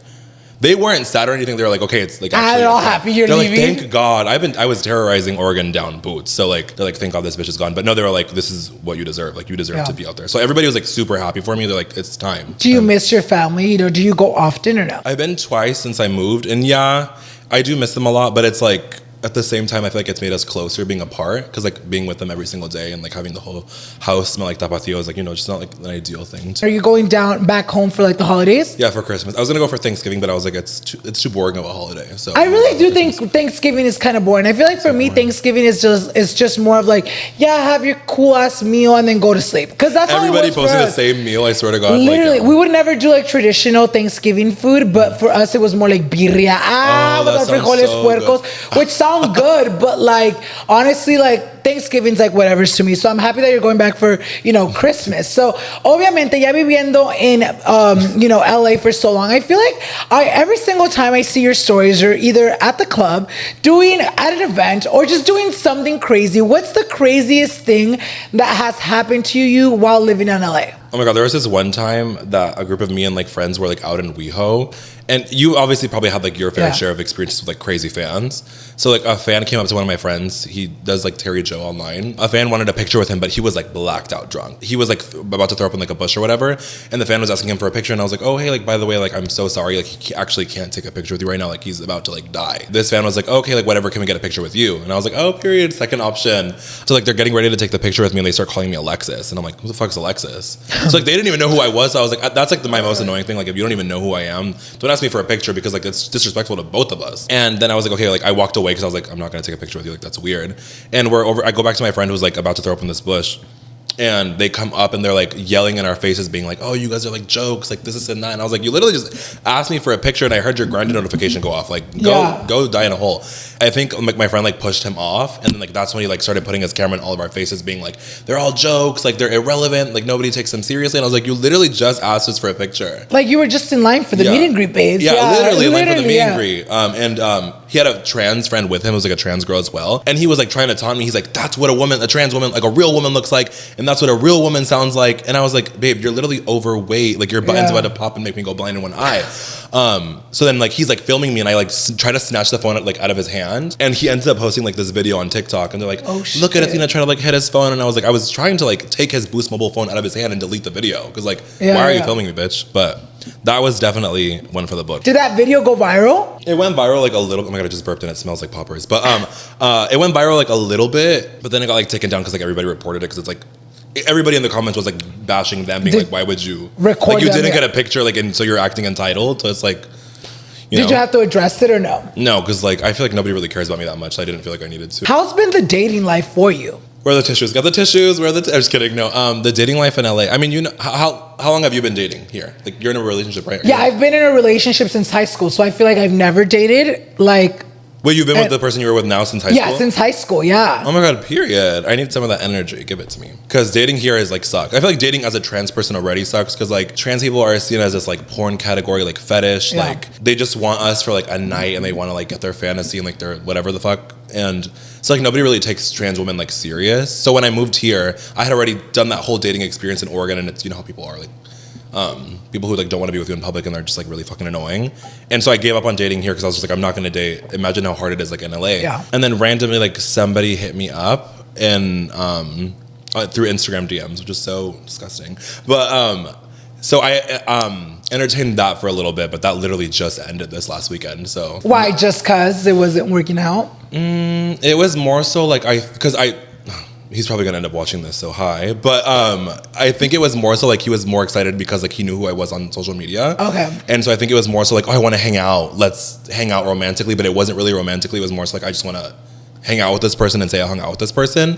they weren't sad or anything. They were like, okay, it's like actually, they're all happy you're leaving. Like, thank God. I was terrorizing Oregon down boots. So like they're like, thank God this bitch is gone. But no, they were like, this is what you deserve. Like, you deserve to be out there. So everybody was like super happy for me. They're like, it's time. Do you miss your family? You know, do you go often or no? I've been twice since I moved, and yeah, I do miss them a lot. But it's like, at the same time, I feel like it's made us closer being apart because like being with them every single day and like having the whole house smell like tapatio is like, you know, just not like an ideal thing. Are you going down back home for like the holidays? Yeah, for Christmas. I was gonna go for Thanksgiving, but I was like, it's too boring of a holiday. So I really do think Thanksgiving is kind of boring. I feel like for me, Thanksgiving is just more of like, yeah, have your cool ass meal and then go to sleep. Because that's everybody how it was posting for the us. same meal. I swear to God. Literally, we would never do like traditional Thanksgiving food, but for us it was more like birria, with that our frijoles sounds so puercos, which sound good, but like honestly, like Thanksgiving's like whatever's to me. So I'm happy that you're going back for, you know, Christmas. So obviamente ya viviendo in you know, LA for so long, I feel like every single time I see your stories, you're either at the club, doing at an event, or just doing something crazy. What's the craziest thing that has happened to you while living in LA? Oh my God, there was this one time that a group of me and like friends were like out in WeHo, and you obviously probably had like your fair share of experiences with like crazy fans. So like a fan came up to one of my friends. He does like Terry Joe online. A fan wanted a picture with him, but he was like blacked out drunk. He was like about to throw up in like a bush or whatever, and the fan was asking him for a picture, and I was like, oh hey, like by the way, like I'm so sorry, like he actually can't take a picture with you right now, like he's about to like die. This fan was like, okay, like whatever, can we get a picture with you? And I was like, oh period, second option. So like they're getting ready to take the picture with me, and they start calling me Alexis, and I'm like, who the fuck's Alexis? So like they didn't even know who I was. So I was like, that's like my most annoying thing. Like if you don't even know who I am, don't ask me for a picture because like it's disrespectful to both of us. And then I was like, okay, like I walked away because I was like, I'm not gonna take a picture with you. Like that's weird. And I go back to my friend who's like about to throw up in this bush. And they come up and they're like yelling in our faces, being like, oh, you guys are like jokes, like this and that. And I was like, you literally just asked me for a picture and I heard your grinding notification go off. Like, go die in a hole. I think like my friend like pushed him off. And then like that's when he like started putting his camera in all of our faces, being like, they're all jokes, like they're irrelevant, like nobody takes them seriously. And I was like, you literally just asked us for a picture. Like you were just in line for the meet and greet, babes. Yeah, literally in line for the meet and greet. And he had a trans friend with him, it was like a trans girl as well. And he was like trying to taunt me. He's like, that's what a trans woman, like a real woman looks like. And that's what a real woman sounds like. And I was like, babe, you're literally overweight. Like your button's about to pop and make me go blind in one eye. So then like he's like filming me and I like try to snatch the phone like out of his hand. And he ended up posting like this video on TikTok. And they're like, oh, look at Athena trying to like hit his phone. And I was like, I was trying to like take his Boost mobile phone out of his hand and delete the video. Cause like, why are you filming me, bitch? But that was definitely one for the book. Did that video go viral? It went viral like a little. Oh my God, I just burped and it smells like poppers. But it went viral like a little bit, but then it got like taken down because like everybody reported it because it's like everybody in the comments was like bashing them, being like, why would you record? Like you didn't get a picture, like, and so you're acting entitled. So it's like, did you have to address it or no? No, because like I feel like nobody really cares about me that much. So I didn't feel like I needed to. How's been the dating life for you? Where are the tissues? Got the tissues. Where are the? I'm just kidding. No, the dating life in LA. I mean, you know, how long have you been dating here? Like you're in a relationship, right? Yeah, I've been in a relationship since high school, so I feel like I've never dated like. Wait, you've been with the person you were with now since high school? Yeah, since high school, yeah. Oh my God, period. I need some of that energy. Give it to me. Because dating here is like suck. I feel like dating as a trans person already sucks because like trans people are seen as this like porn category, like fetish. Yeah. Like they just want us for like a night and they want to like get their fantasy and like their whatever the fuck. And so like nobody really takes trans women like serious. So when I moved here, I had already done that whole dating experience in Oregon, and it's, you know how people are like, people who like don't want to be with you in public and they're just like really fucking annoying. And so I gave up on dating here because I was just like, I'm not gonna date. Imagine how hard it is like in LA. Yeah. And then randomly like somebody hit me up and through Instagram DMs, which is so disgusting. But so I entertained that for a little bit, but that literally just ended this last weekend. So why? Just cause it wasn't working out? It was more so like he's probably gonna end up watching this, so hi. But I think it was more so like he was more excited because like he knew who I was on social media. Okay. And so I think it was more so like, oh, I want to hang out. Let's hang out romantically. But it wasn't really romantically. It was more so like, I just want to hang out with this person and say I hung out with this person.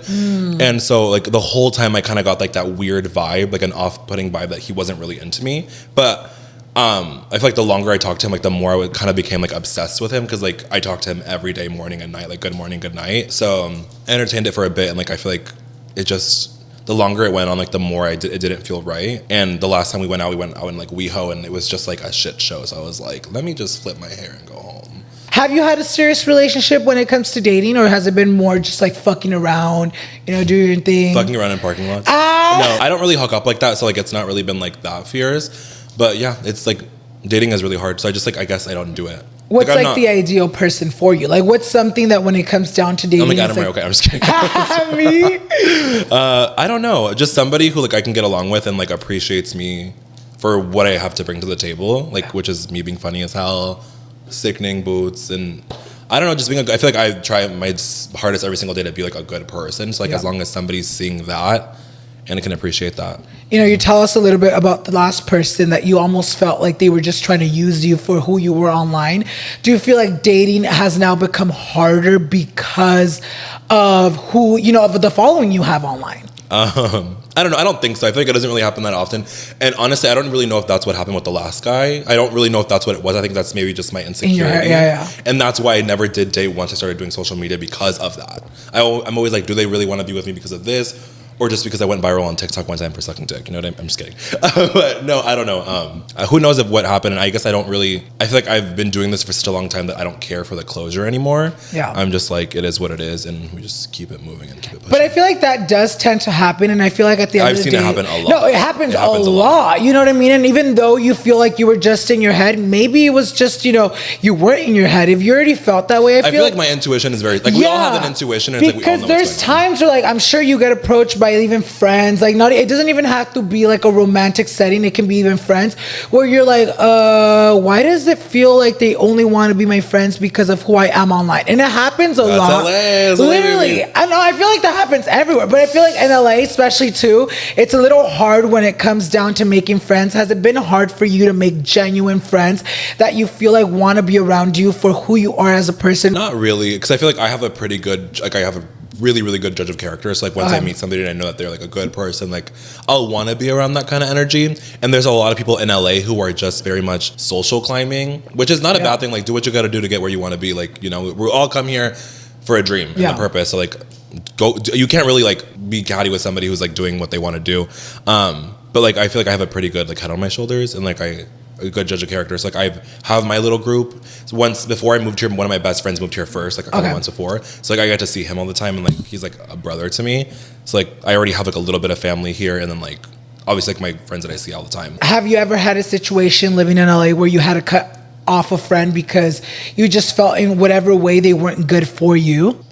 And so like the whole time I kind of got like that weird vibe, like an off-putting vibe that he wasn't really into me. But I feel like the longer I talked to him, like the more I kind of became like obsessed with him because like I talked to him every day, morning and night, like good morning, good night. So I entertained it for a bit, and like I feel like it just, the longer it went on, like the more it didn't feel right. And the last time we went out in like WeHo, and it was just like a shit show. So I was like, let me just flip my hair and go home. Have you had a serious relationship when it comes to dating, or has it been more just like fucking around, you know, doing your thing? Fucking around in parking lots? No, I don't really hook up like that. So like it's not really been like that fierce. But yeah, it's like dating is really hard. So I just like, I guess I don't do it. What's like the ideal person for you? Like what's something that when it comes down to dating? I'm like Adam Ray, okay, I'm just kidding. Me? I don't know. Just somebody who like I can get along with and like appreciates me for what I have to bring to the table. Like, which is me being funny as hell, sickening boots, and I don't know, just being I feel like I try my hardest every single day to be like a good person. So like as long as somebody's seeing that and can appreciate that. You tell us a little bit about the last person that you almost felt like they were just trying to use you for who you were online. Do you feel like dating has now become harder because of who, of the following you have online? I don't know. I don't think so. I feel like it doesn't really happen that often. And honestly, I don't really know if that's what happened with the last guy. I don't really know if that's what it was. I think that's maybe just my insecurity. Yeah. And that's why I never did date once I started doing social media, because of that. I'm always like, do they really want to be with me because of this? Or just because I went viral on TikTok one time for sucking dick. You know what I'm just kidding. But no, I don't know. Who knows of what happened? And I guess I feel like I've been doing this for such a long time that I don't care for the closure anymore. Yeah. I'm just like, it is what it is. And we just keep it moving and keep it pushing. But I feel like that does tend to happen. And I feel like at the end of the day. I've seen it happen a lot. No, it happens a lot. You know what I mean? And even though you feel like you were just in your head, maybe it was just, you weren't in your head. If you already felt that way, I feel like my intuition is very, we all have an intuition. And because it's like we all know there's times where I'm sure you get approached by even friends. It doesn't even have to be like a romantic setting. It can be even friends where you're like, why does it feel like they only want to be my friends because of who I am online? And it happens a lot. Literally. I know, I feel like that happens everywhere, but I feel like in LA especially too, it's a little hard when it comes down to making friends. Has it been hard for you to make genuine friends that you feel like want to be around you for who you are as a person? Not really, because I feel like I have a pretty good, I have a really, really good judge of character. So once I meet somebody and I know that they're a good person, I'll want to be around that kind of energy. And there's a lot of people in LA who are just very much social climbing, which is not a bad thing. Do what you got to do to get where you want to be. We all come here for a dream and a purpose. So go. You can't really be catty with somebody who's doing what they want to do. But I feel like I have a pretty good head on my shoulders, and a good judge of character. So I have my little group. So once before I moved here, one of my best friends moved here first, a couple months before. So I got to see him all the time, and he's a brother to me. So I already have a little bit of family here, and then obviously my friends that I see all the time. Have you ever had a situation living in LA where you had to cut off a friend because you just felt in whatever way they weren't good for you?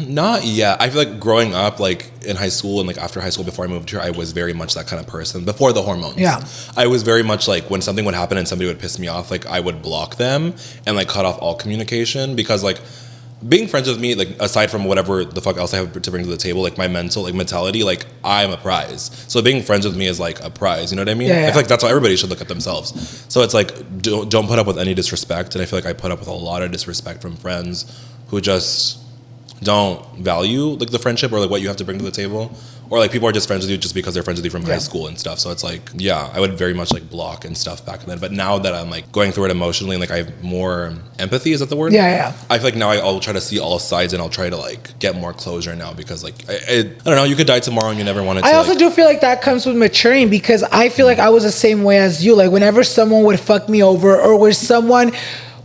Not yet. I feel like growing up, in high school and after high school, before I moved here, I was very much that kind of person. Before the hormones, I was very much when something would happen and somebody would piss me off, I would block them and cut off all communication, because being friends with me, aside from whatever the fuck else I have to bring to the table, my mental mentality, I'm a prize. So being friends with me is a prize. You know what I mean? I feel like that's how everybody should look at themselves. So it's don't put up with any disrespect, and I feel like I put up with a lot of disrespect from friends who just don't value the friendship or what you have to bring to the table, or people are just friends with you just because they're friends with you from high school and stuff. So it's I would very much block and stuff back then. But now that I'm going through it emotionally, and I have more empathy, is that the word? Yeah. I feel like now I'll try to see all sides, and I'll try to get more closure now, because I don't know, you could die tomorrow and you never wanted to. I also do feel like that comes with maturing, because I feel like I was the same way as you. Whenever someone would fuck me over, or where someone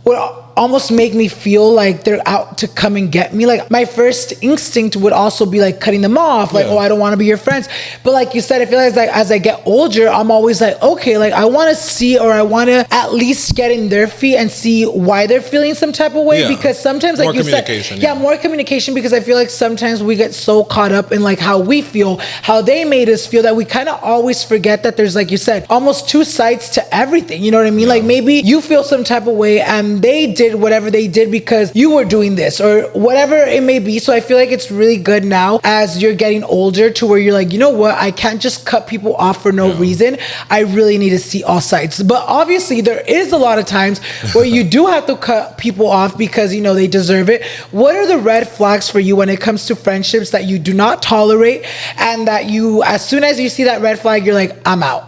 would almost make me feel like they're out to come and get me, my first instinct would also be cutting them off, oh, I don't want to be your friends. But like you said, I feel like as I get older, I'm always okay, I want to see, or I want to at least get in their feet and see why they're feeling some type of way, because sometimes more you said, more communication, because I feel like sometimes we get so caught up in how we feel, how they made us feel, that we kind of always forget that there's, like you said, almost two sides to everything. You know what I mean? Maybe you feel some type of way and they did whatever they did because you were doing this, or whatever it may be. So I feel like it's really good now, as you're getting older, to where you're you know what, I can't just cut people off for no reason. I really need to see all sides. But obviously there is a lot of times where you do have to cut people off because they deserve it. What are the red flags for you when it comes to friendships that you do not tolerate, and that you, as soon as you see that red flag, you're I'm out?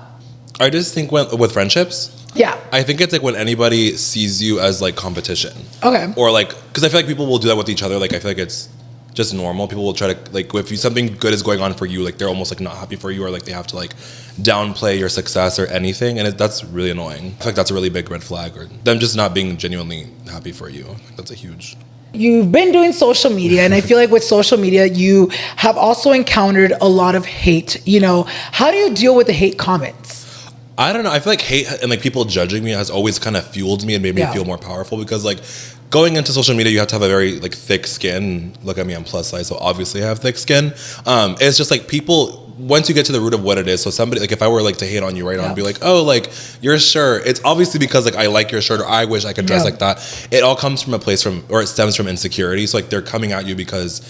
I just think with friendships, I think it's when anybody sees you as competition. Okay. Or because I feel like people will do that with each other. I feel like it's just normal. People will try to if something good is going on for you, they're almost not happy for you, or they have to downplay your success or anything, and that's really annoying. I feel like that's a really big red flag, or them just not being genuinely happy for you. That's a huge. You've been doing social media, and I feel like with social media, you have also encountered a lot of hate. How do you deal with the hate comments? I don't know. I feel like hate and people judging me has always kind of fueled me and made me feel more powerful, because going into social media, you have to have a very thick skin. Look at me, I'm plus size, so obviously I have thick skin. It's just people once you get to the root of what it is, so somebody, like if I were like to hate on you right now and be like, oh, like your shirt, it's obviously because like I like your shirt or I wish I could dress like that. It all comes from a place or it stems from insecurity. So like they're coming at you because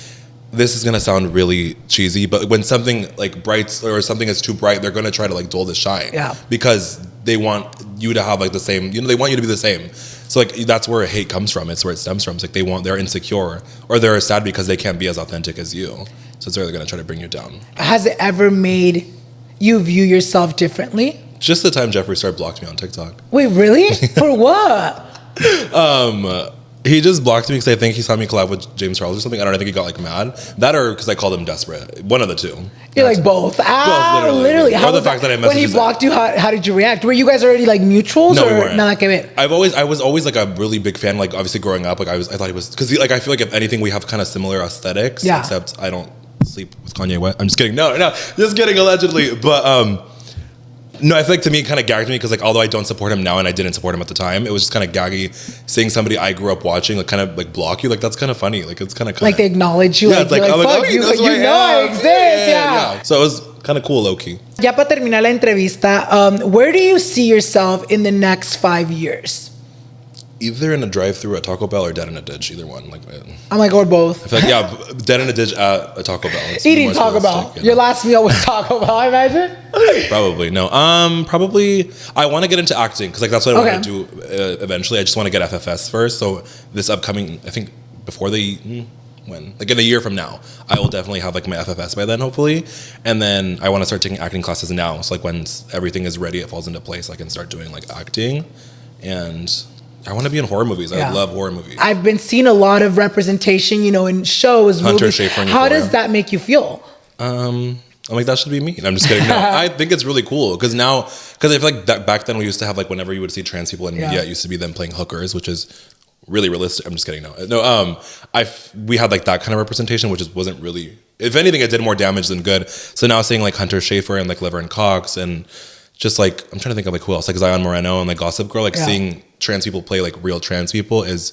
this is gonna sound really cheesy, but when something like bright or something is too bright, they're gonna try to like dull the shine. Yeah. Because they want you to have like the same, they want you to be the same. So like that's where hate comes from. It's where it stems from. It's like they're insecure or they're sad because they can't be as authentic as you. So it's really gonna try to bring you down. Has it ever made you view yourself differently? Just the time Jeffree Star blocked me on TikTok. Wait, really? For what? He just blocked me because I think he saw me collab with James Charles or something. I don't know. I think he got like mad. That or because I called him desperate. One of the two. You're like both. Both, literally. How or the fact that I messaged when he blocked you, how did you react? Were you guys already like mutuals no, or we weren't. nada que ver? I was always like a really big fan. Like obviously growing up, like I thought he was because like I feel like if anything we have kind of similar aesthetics. Yeah. Except I don't sleep with Kanye West. I'm just kidding. No, just kidding. Allegedly, but no, I feel like to me it kind of gagged me because like although I don't support him now and I didn't support him at the time, it was just kind of gaggy seeing somebody I grew up watching like kind of like block you. Like that's kind of funny. Like it's kind of like they acknowledge you. Yeah, like, it's like, like fuck oh, you, like, you know I exist. Yeah. So it was kind of cool, low key. Ya para terminar la entrevista, where do you see yourself in the next 5 years? Either in a drive-through at Taco Bell or dead in a ditch. Either one. Like I'm like, or both. I feel like yeah, dead in a ditch at a Taco Bell. It's eating Taco Bell. Your last meal was Taco Bell. I imagine. Probably no. Probably I want to get into acting because like that's what I want to do eventually. I just want to get FFS first. So this upcoming, I think before when like in a year from now, I will definitely have like my FFS by then, hopefully. And then I want to start taking acting classes now. So like when everything is ready, it falls into place. I can start doing like acting and. I want to be in horror movies. I love horror movies. I've been seeing a lot of representation, in shows, movies. How does that make you feel? I'm like, that should be me. And I'm just kidding. No, I think it's really cool because I feel like that back then we used to have like whenever you would see trans people in media, it used to be them playing hookers, which is really realistic. I'm just kidding. No, we had like that kind of representation, which wasn't really. If anything, it did more damage than good. So now seeing like Hunter Schafer and like Laverne Cox and. Just like I'm trying to think of like who else, like Zion Moreno and like Gossip Girl, like seeing trans people play like real trans people is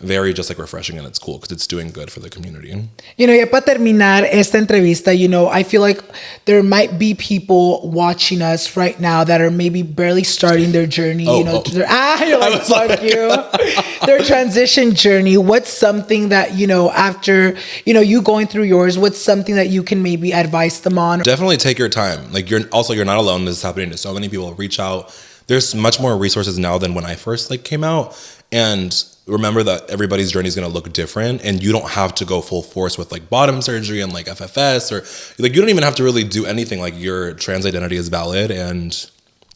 very just like refreshing and it's cool because it's doing good for the community. Ya para terminar esta entrevista, I feel like there might be people watching us right now that are maybe barely starting their journey. You're like, fuck you. Their transition journey. What's something that, after, you going through yours, what's something that you can maybe advise them on? Definitely take your time. Like you're not alone. This is happening to so many people. Reach out. There's much more resources now than when I first like came out. And remember that everybody's journey is going to look different and you don't have to go full force with like bottom surgery and like FFS or like you don't even have to really do anything. Like your trans identity is valid and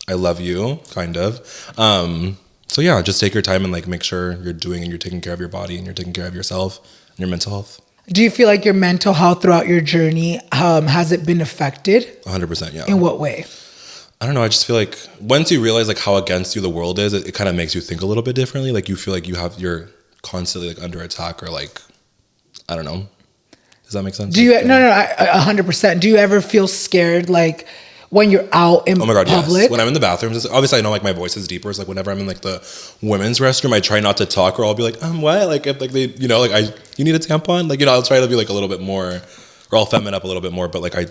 I love you kind of. So yeah, just take your time and like make sure you're doing and you're taking care of your body and you're taking care of yourself and your mental health. Do you feel like your mental health throughout your journey, has it been affected? 100%, yeah. In what way? I don't know. I just feel like once you realize like how against you the world is, it kind of makes you think a little bit differently. Like you feel like you're constantly like under attack or like, I don't know. Does that make sense? Do you, no, 100%. Do you ever feel scared like when you're out in public? Yes. When I'm in the bathrooms, obviously I know like my voice is deeper. It's like whenever I'm in like the women's restroom, I try not to talk or I'll be like, what? Like if like they, like you need a tampon? Like, I'll try to be like a little bit more, or I'll feminine up a little bit more. But like like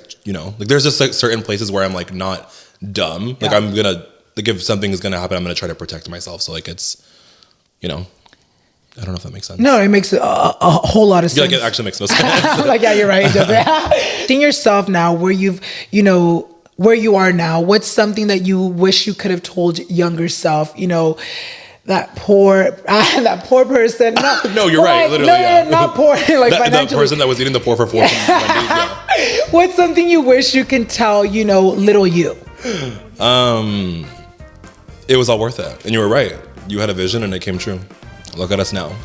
there's just like certain places where I'm like not dumb. Like I'm gonna like if something is gonna happen, I'm gonna try to protect myself. So like it's, I don't know if that makes sense. No, it makes a whole lot of sense. Like it actually makes no sense. Like yeah, you're right. Seeing yourself now, where where you are now, what's something that you wish you could have told younger self? That poor person. No, you're right. Literally, not poor. Like that person that was eating the 4 for $4 from Wendy's. Yeah. What's something you wish you can tell, little you? It was all worth it, and you were right. You had a vision, and it came true. Look at us now.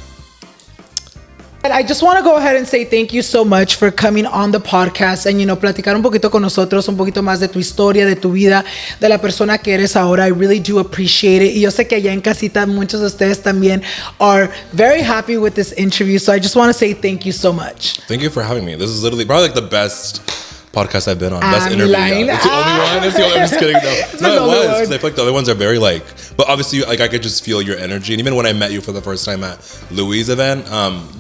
And I just want to go ahead and say thank you so much for coming on the podcast and, platicar un poquito con nosotros, un poquito más de tu historia, de tu vida, de la persona que eres ahora. I really do appreciate it. Y yo sé que allá en casita muchos de ustedes también are very happy with this interview. So I just want to say thank you so much. Thank you for having me. This is literally probably like the best podcast I've been on. Best interview. Layna. Yeah. It's the only one. It's the only, I'm just kidding. No, it was. Because I feel like the other ones are very like, but obviously like I could just feel your energy. And even when I met you for the first time at Louis' event,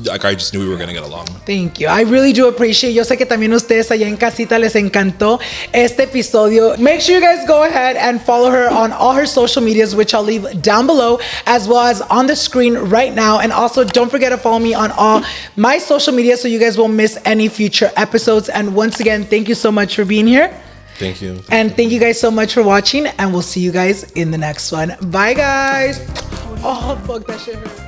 like I just knew we were going to get along. Thank you. I really do appreciate. Yo sé que también ustedes allá en casita les encantó este episodio. Make sure you guys go ahead and follow her on all her social medias, which I'll leave down below, as well as on the screen right now. And also don't forget to follow me on all my social media so you guys won't miss any future episodes. And once again, thank you so much for being here. Thank you. And thank you guys so much for watching, and we'll see you guys in the next one. Bye, guys. Oh, fuck, that shit hurt.